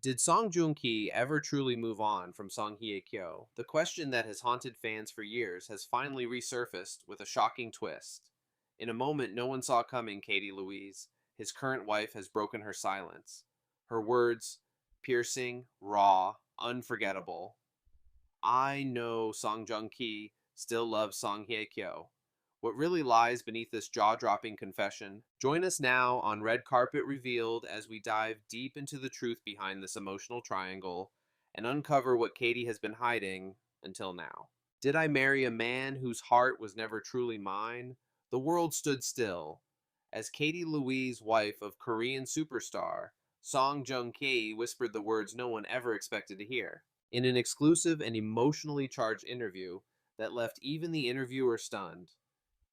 Did Song Joong Ki ever truly move on from Song Hye Kyo? The question that has haunted fans for years has finally resurfaced with a shocking twist. In a moment no one saw coming, Katy Louise, his current wife, has broken her silence. Her words, piercing, raw, unforgettable. I know Song Joong Ki still loves Song Hye Kyo. What really lies beneath this jaw-dropping confession? Join us now on Red Carpet Revealed as we dive deep into the truth behind this emotional triangle and uncover what Katie has been hiding until now. Did I marry a man whose heart was never truly mine? The world stood still as Katy Louise, wife of Korean superstar Song Joong Ki, whispered the words no one ever expected to hear. In an exclusive and emotionally charged interview that left even the interviewer stunned,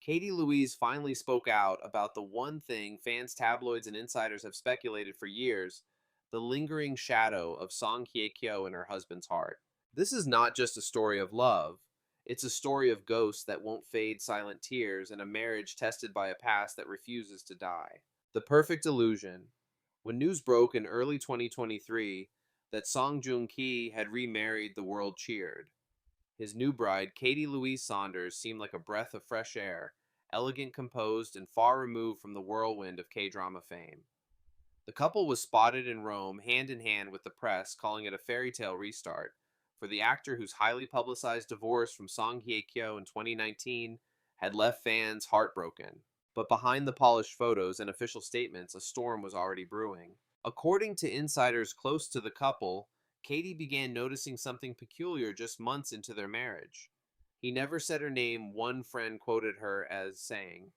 Katy Louise finally spoke out about the one thing fans, tabloids, and insiders have speculated for years: the lingering shadow of Song Hye Kyo in her husband's heart. This is not just a story of love, it's a story of ghosts that won't fade, silent tears, and a marriage tested by a past that refuses to die. The perfect illusion. When news broke in early 2023 that Song Joong Ki had remarried, the world cheered. His new bride, Katy Louise Saunders, seemed like a breath of fresh air, elegant, composed, and far removed from the whirlwind of K-drama fame. The couple was spotted in Rome, hand in hand with the press, calling it a fairy tale restart for the actor whose highly publicized divorce from Song Hye Kyo in 2019 had left fans heartbroken. But behind the polished photos and official statements, a storm was already brewing. According to insiders close to the couple, Katie began noticing something peculiar just months into their marriage. He never said her name, one friend quoted her as saying,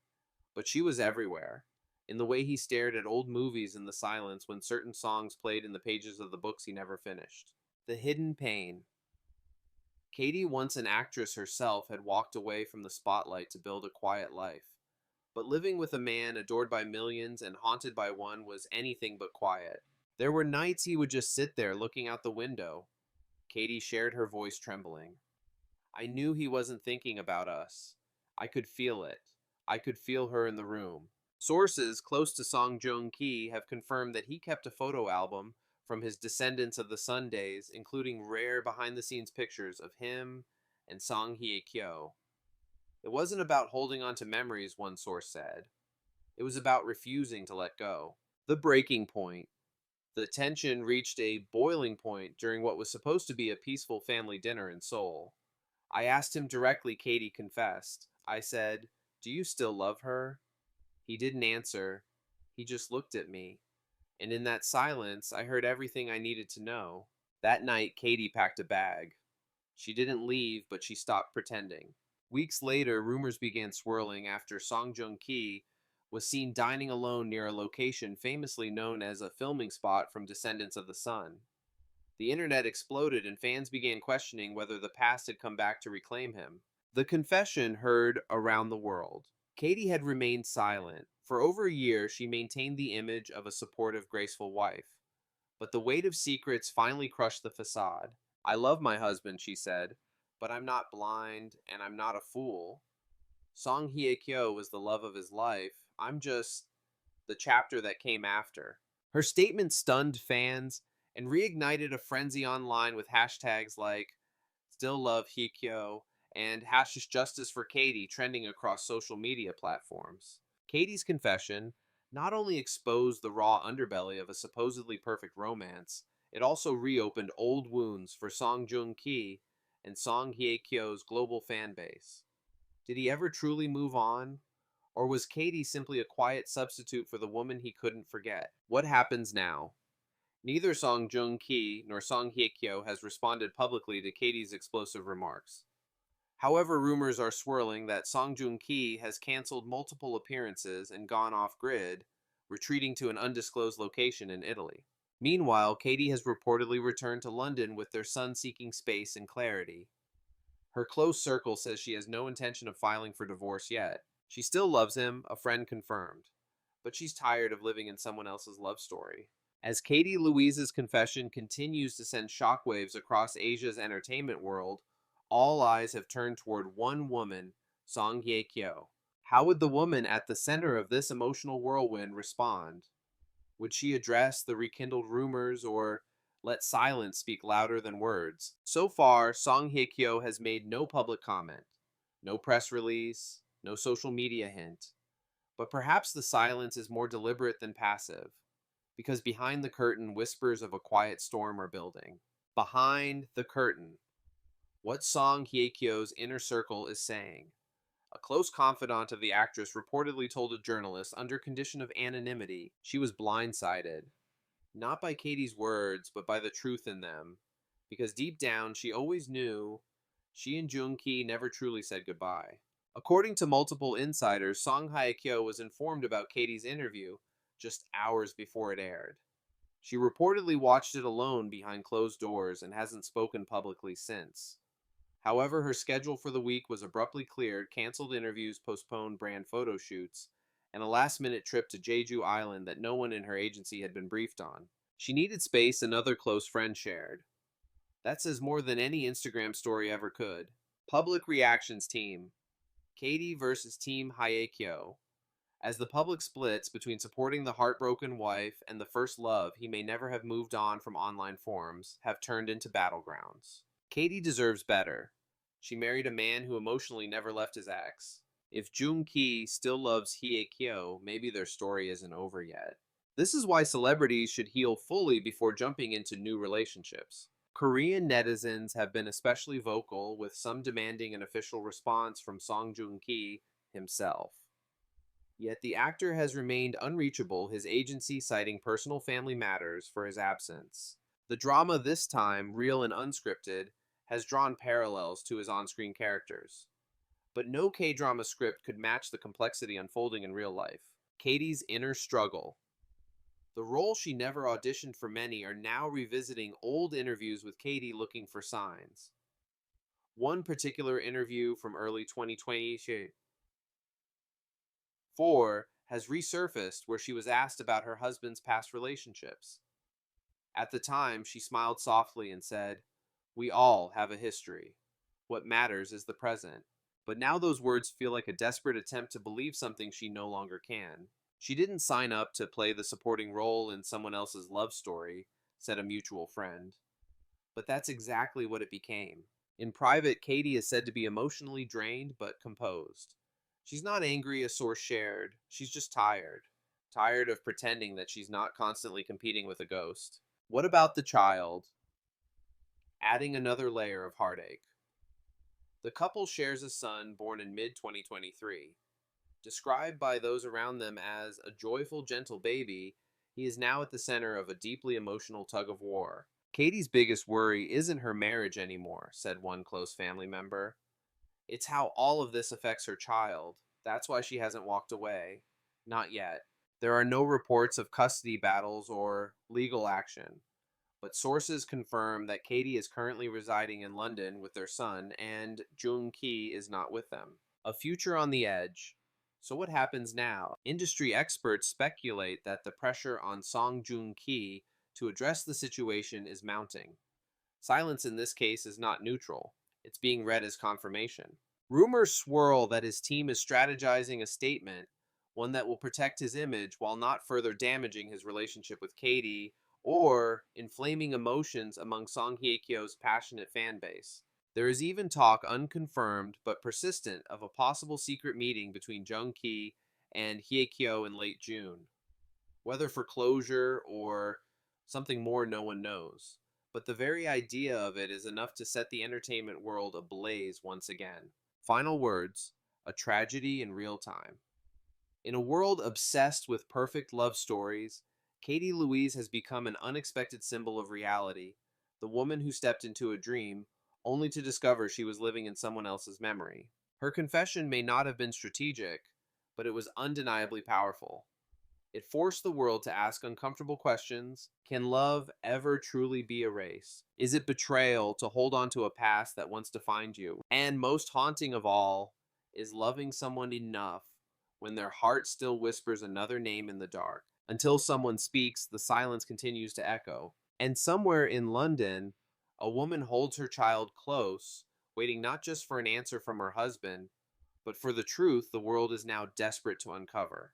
but she was everywhere. In the way he stared at old movies in the silence when certain songs played in the pages of the books he never finished. The hidden pain. Katie, once an actress herself, had walked away from the spotlight to build a quiet life. But living with a man adored by millions and haunted by one was anything but quiet. There were nights he would just sit there looking out the window. Katie shared, her voice trembling. I knew he wasn't thinking about us. I could feel it. I could feel her in the room. Sources close to Song Joong Ki have confirmed that he kept a photo album from his Descendants of the Sun days, including rare behind-the-scenes pictures of him and Song Hye Kyo. It wasn't about holding on to memories, one source said. It was about refusing to let go. The breaking point. The tension reached a boiling point during what was supposed to be a peaceful family dinner in Seoul. I asked him directly, Katie confessed. I said, do you still love her? He didn't answer. He just looked at me. And in that silence, I heard everything I needed to know. That night, Katie packed a bag. She didn't leave, but she stopped pretending. Weeks later, rumors began swirling after Song Joong Ki was seen dining alone near a location famously known as a filming spot from Descendants of the Sun. The internet exploded and fans began questioning whether the past had come back to reclaim him. The confession heard around the world. Katie had remained silent. For over a year, she maintained the image of a supportive, graceful wife. But the weight of secrets finally crushed the facade. I love my husband, she said, but I'm not blind and I'm not a fool. Song Hye Kyo was the love of his life. I'm just the chapter that came after. Her statement stunned fans and reignited a frenzy online with hashtags like Still Love Hye Kyo and #Justice for Katie trending across social media platforms. Katie's confession not only exposed the raw underbelly of a supposedly perfect romance, it also reopened old wounds for Song Joong Ki and Song Hye Kyo's global fan base. Did he ever truly move on? Or was Katie simply a quiet substitute for the woman he couldn't forget? What happens now? Neither Song Joong Ki nor Song Hye Kyo has responded publicly to Katie's explosive remarks. However, rumors are swirling that Song Joong Ki has canceled multiple appearances and gone off-grid, retreating to an undisclosed location in Italy. Meanwhile, Katie has reportedly returned to London with their son seeking space and clarity. Her close circle says she has no intention of filing for divorce yet. She still loves him, a friend confirmed, but she's tired of living in someone else's love story. As Katy Louise's confession continues to send shockwaves across Asia's entertainment world, all eyes have turned toward one woman, Song Hye Kyo. How would the woman at the center of this emotional whirlwind respond? Would she address the rekindled rumors or Let silence speak louder than words. So far, Song Hye Kyo has made no public comment, no press release, no social media hint. But perhaps the silence is more deliberate than passive, because behind the curtain, whispers of a quiet storm are building. Behind the curtain, what Song Hye Kyo's inner circle is saying. A close confidant of the actress reportedly told a journalist under condition of anonymity she was blindsided, not by Katy's words, but by the truth in them, because deep down she always knew she and Joong never truly said goodbye. According to multiple insiders, Song Hye Kyo was informed about Katy's interview just hours before it aired. She reportedly watched it alone behind closed doors and hasn't spoken publicly since. However, her schedule for the week was abruptly cleared, canceled interviews, postponed brand photo shoots, and a last-minute trip to Jeju Island that no one in her agency had been briefed on. She needed space another close friend shared. That says more than any Instagram story ever could. Public reactions team. Katy versus Team Hye Kyo. As the public splits between supporting the heartbroken wife and the first love he may never have moved on from online forums have turned into battlegrounds. Katy deserves better. She married a man who emotionally never left his ex. If Joong still loves Hye Kyo, maybe their story isn't over yet. This is why celebrities should heal fully before jumping into new relationships. Korean netizens have been especially vocal, with some demanding an official response from Song Joong-ki himself. Yet the actor has remained unreachable, his agency citing personal family matters for his absence. The drama this time, real and unscripted, has drawn parallels to his on-screen characters. But no K-drama script could match the complexity unfolding in real life. Katy's inner struggle. The role she never auditioned for many are now revisiting old interviews with Katy looking for signs. One particular interview from early 2024 has resurfaced where she was asked about her husband's past relationships. At the time, she smiled softly and said, "We all have a history. What matters is the present." But now those words feel like a desperate attempt to believe something she no longer can. She didn't sign up to play the supporting role in someone else's love story, said a mutual friend. But that's exactly what it became. In private, Katy is said to be emotionally drained but composed. She's not angry, a source shared. She's just tired. Tired of pretending that she's not constantly competing with a ghost. What about the child? Adding another layer of heartache. The couple shares a son born in mid-2023. Described by those around them as a joyful, gentle baby, he is now at the center of a deeply emotional tug-of-war. Katy's biggest worry isn't her marriage anymore, said one close family member. It's how all of this affects her child. That's why she hasn't walked away. Not yet. There are no reports of custody battles or legal action, but sources confirm that Katy is currently residing in London with their son, and Joong is not with them. A future on the edge. So what happens now? Industry experts speculate that the pressure on Song Joong-ki to address the situation is mounting. Silence in this case is not neutral. It's being read as confirmation. Rumors swirl that his team is strategizing a statement, one that will protect his image while not further damaging his relationship with Katy or inflaming emotions among Song Hye Kyo's passionate fan base. There is even talk, unconfirmed but persistent, of a possible secret meeting between Joong and Hye Kyo in late June. Whether for closure or something more, no one knows. But the very idea of it is enough to set the entertainment world ablaze once again. Final words, a tragedy in real time. In a world obsessed with perfect love stories, Katy Louise has become an unexpected symbol of reality, the woman who stepped into a dream, only to discover she was living in someone else's memory. Her confession may not have been strategic, but it was undeniably powerful. It forced the world to ask uncomfortable questions. Can love ever truly be erased? Is it betrayal to hold on to a past that once defined you? And most haunting of all, is loving someone enough when their heart still whispers another name in the dark? Until someone speaks, the silence continues to echo. And somewhere in London, a woman holds her child close, waiting not just for an answer from her husband, but for the truth the world is now desperate to uncover.